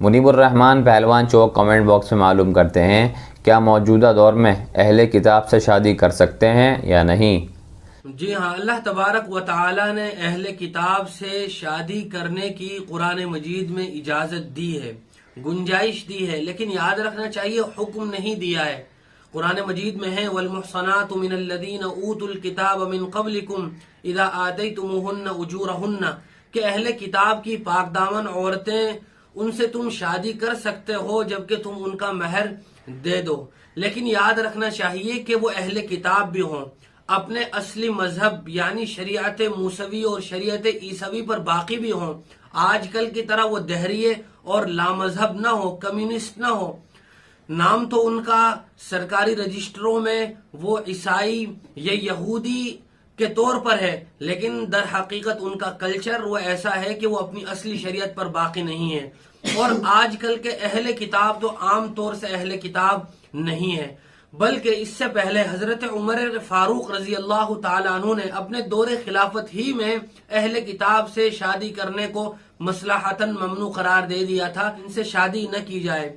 منیب الرحمان پہلوان چوک comment box میں معلوم کرتے ہیں، کیا موجودہ دور میں اہل کتاب سے شادی کر سکتے ہیں یا نہیں؟ جی ہاں، اللہ تبارک و تعالی نے اہل کتاب سے شادی کرنے کی قرآن مجید میں اجازت دی ہے، گنجائش دی ہے، لیکن یاد رکھنا چاہیے حکم نہیں دیا ہے۔ قرآن مجید میں ہے وَالْمُحْصَنَاتُ مِنَ الَّذِينَ أُوتُوا الْكِتَابَ مِنْ قَبْلِكُمْ إِذَا آتَيْتُمُوهُنَّ أُجُورَهُنَّ کہ اہل کتاب کی پاک دامن عورتیں ان سے تم شادی کر سکتے ہو جبکہ تم ان کا مہر دے دو، لیکن یاد رکھنا چاہیے کہ وہ اہل کتاب بھی ہوں، اپنے اصلی مذہب یعنی شریعت موسوی اور شریعت عیسوی پر باقی بھی ہوں، آج کل کی طرح وہ دہریے اور لامذہب نہ ہو، کمیونسٹ نہ ہو۔ نام تو ان کا سرکاری رجسٹروں میں وہ عیسائی یا یہودی کے طور پر ہے، لیکن در حقیقت ان کا کلچر وہ ایسا ہے کہ وہ اپنی اصلی شریعت پر باقی نہیں ہے۔ اور آج کل کے اہل کتاب تو عام طور سے اہل کتاب نہیں ہے، بلکہ اس سے پہلے حضرت عمر فاروق رضی اللہ تعالیٰ عنہ نے اپنے دور خلافت ہی میں اہل کتاب سے شادی کرنے کو مصلحتاً ممنوع قرار دے دیا تھا، ان سے شادی نہ کی جائے۔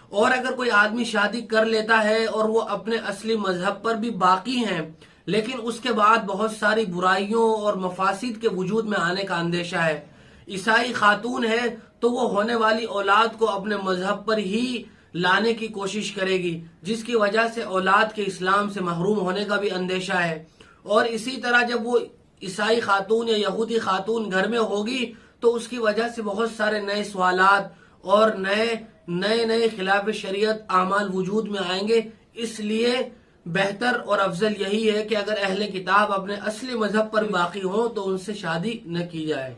اور اگر کوئی آدمی شادی کر لیتا ہے اور وہ اپنے اصلی مذہب پر بھی باقی ہیں، لیکن اس کے بعد بہت ساری برائیوں اور مفاسد کے وجود میں آنے کا اندیشہ ہے، عیسائی خاتون ہے تو وہ ہونے والی اولاد کو اپنے مذہب پر ہی لانے کی کوشش کرے گی، جس کی وجہ سے اولاد کے اسلام سے محروم ہونے کا بھی اندیشہ ہے۔ اور اسی طرح جب وہ عیسائی خاتون یا یہودی خاتون گھر میں ہوگی تو اس کی وجہ سے بہت سارے نئے سوالات اور نئے خلاف شریعت اعمال وجود میں آئیں گے۔ اس لیے بہتر اور افضل یہی ہے کہ اگر اہل کتاب اپنے اصلی مذہب پر باقی ہوں تو ان سے شادی نہ کی جائے۔